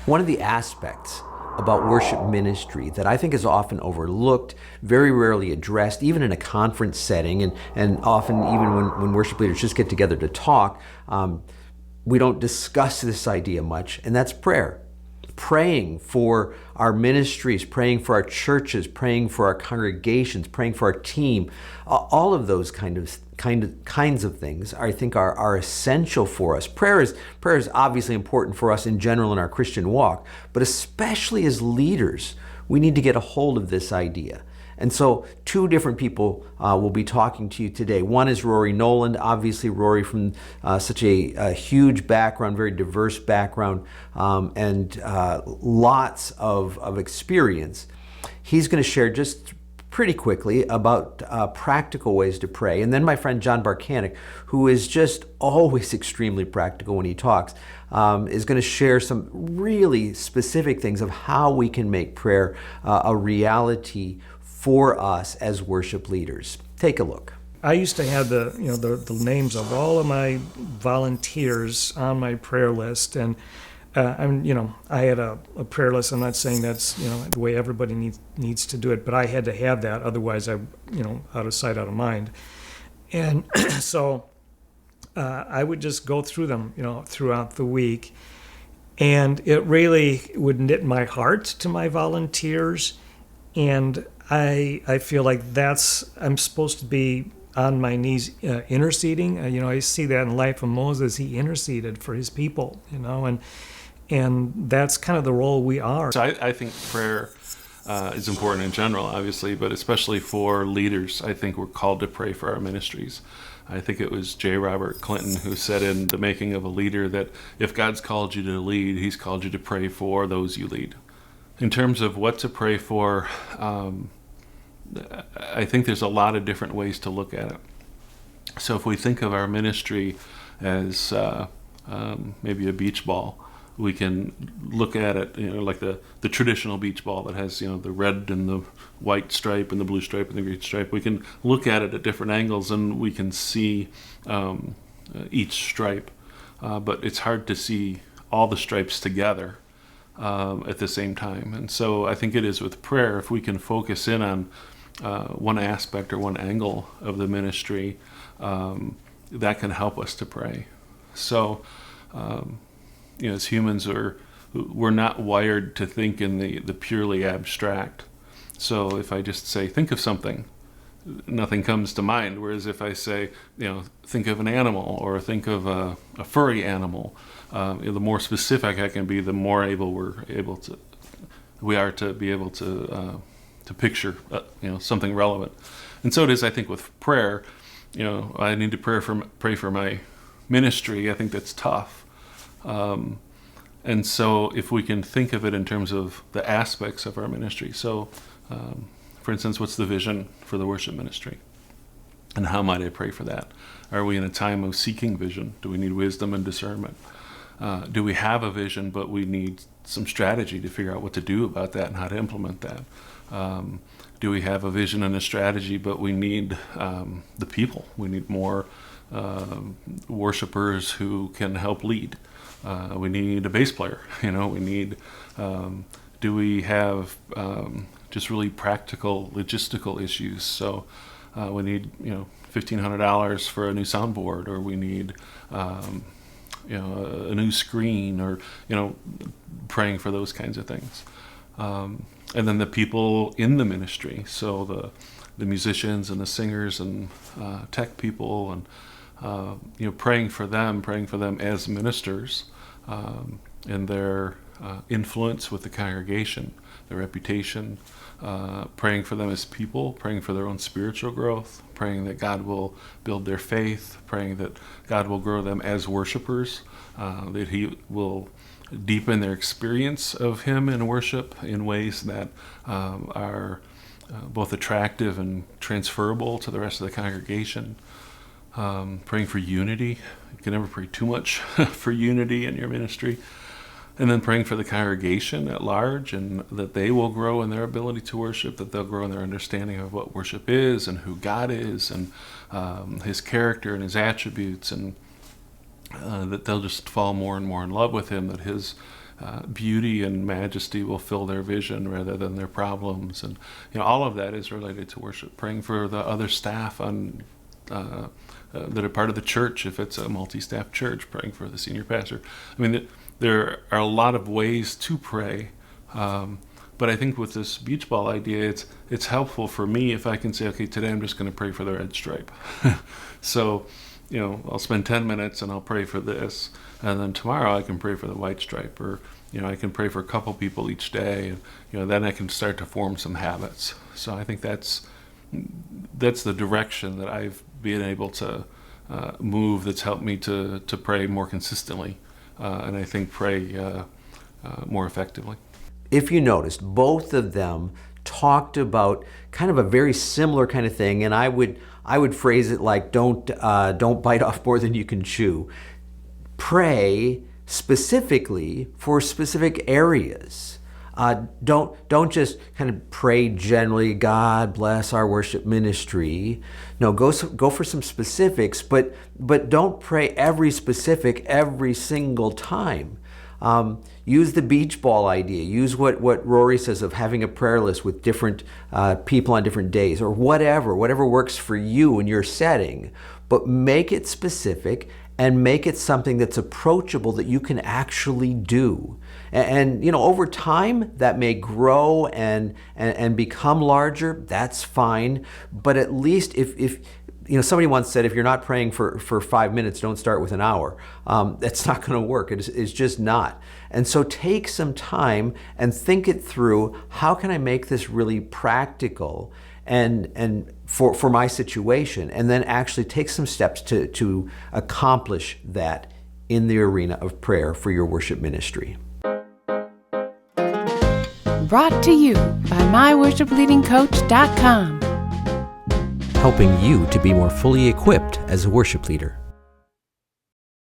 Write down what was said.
One of the aspects about worship ministry that I think is often overlooked, very rarely addressed, even in a conference setting, and often even when worship leaders just get together to talk, we don't discuss this idea much, and that's prayer. Praying for our ministries, praying for our churches, praying for our congregations, praying for our team, all of those kinds of things I think are essential for us. Prayer is obviously important for us in general in our Christian walk, but especially as leaders, we need to get a hold of this idea. And so two different people will be talking to you today. One is Rory Noland, obviously Rory from such a huge background, very diverse background, and lots of experience. He's going to share just pretty quickly about practical ways to pray. And then my friend John Barcanic, who is just always extremely practical when he talks, is going to share some really specific things of how we can make prayer a reality for us as worship leaders. Take a look. I used to have the names of all of my volunteers on my prayer list, and I had a prayer list. I'm not saying that's the way everybody needs to do it, but I had to have that, otherwise out of sight, out of mind. And so I would just go through them throughout the week, and it really would knit my heart to my volunteers. And I feel like I'm supposed to be on my knees interceding. I see that in the life of Moses. He interceded for his people, and that's kind of the role we are. So I think prayer is important in general, obviously, but especially for leaders. I think we're called to pray for our ministries. I think it was J. Robert Clinton who said in The Making of a Leader that if God's called you to lead, he's called you to pray for those you lead. In terms of what to pray for, I think there's a lot of different ways to look at it. So if we think of our ministry as maybe a beach ball, we can look at it, like the traditional beach ball that has, the red and the white stripe and the blue stripe and the green stripe. We can look at it at different angles and we can see each stripe, but it's hard to see all the stripes together at the same time. And so I think it is with prayer, if we can focus in on one aspect or one angle of the ministry, that can help us to pray. So, as humans, we're not wired to think in the purely abstract. So if I just say, think of something, nothing comes to mind. Whereas if I say, think of an animal or think of a furry animal, the more specific I can be, the more we are to be able to picture, something relevant. And so it is, I think, with prayer. I need to pray for my ministry. I think that's tough. And so if we can think of it in terms of the aspects of our ministry. So, for instance, what's the vision for the worship ministry? And how might I pray for that? Are we in a time of seeking vision? Do we need wisdom and discernment? Do we have a vision, but we need some strategy to figure out what to do about that and how to implement that? Do we have a vision and a strategy, but we need the people? We need more worshipers who can help lead. We need a bass player. We need. Do we have just really practical logistical issues? So we need $1,500 for a new soundboard, or we need a new screen, or praying for those kinds of things. And then the people in the ministry, so the musicians and the singers and tech people, and praying for them as ministers, and their influence with the congregation, their reputation, praying for them as people, praying for their own spiritual growth, praying that God will build their faith, praying that God will grow them as worshipers, that He will deepen their experience of Him in worship in ways that are both attractive and transferable to the rest of the congregation. Praying for unity. You can never pray too much for unity in your ministry. And then praying for the congregation at large, and that they will grow in their ability to worship, that they'll grow in their understanding of what worship is and who God is, and His character and His attributes, and that they'll just fall more and more in love with Him, that His beauty and majesty will fill their vision rather than their problems. And all of that is related to worship. Praying for the other staff on that are part of the church, if it's a multi-staff church, praying for the senior pastor. I mean, there are a lot of ways to pray, but I think with this beach ball idea, it's helpful for me if I can say, okay, today I'm just going to pray for the red stripe. So, I'll spend 10 minutes and I'll pray for this, and then tomorrow I can pray for the white stripe, or I can pray for a couple people each day, and then I can start to form some habits. So I think that's the direction that I've been able to move. That's helped me to pray more consistently, and I think pray more effectively. If you noticed, both of them talked about kind of a very similar kind of thing, and I would phrase it like, don't bite off more than you can chew. Pray specifically for specific areas. Don't just kind of pray generally, God bless our worship ministry. No, go for some specifics, but don't pray every specific every single time. Use the beach ball idea. Use what Rory says of having a prayer list with different people on different days, or whatever works for you in your setting. But make it specific and make it something that's approachable that you can actually do. And over time that may grow and become larger. That's fine. But at least if somebody once said, if you're not praying for 5 minutes, don't start with an hour. That's not going to work. It's just not. And so take some time and think it through. How can I make this really practical and for my situation? And then actually take some steps to accomplish that in the arena of prayer for your worship ministry. Brought to you by myworshipleadingcoach.com. Helping you to be more fully equipped as a worship leader.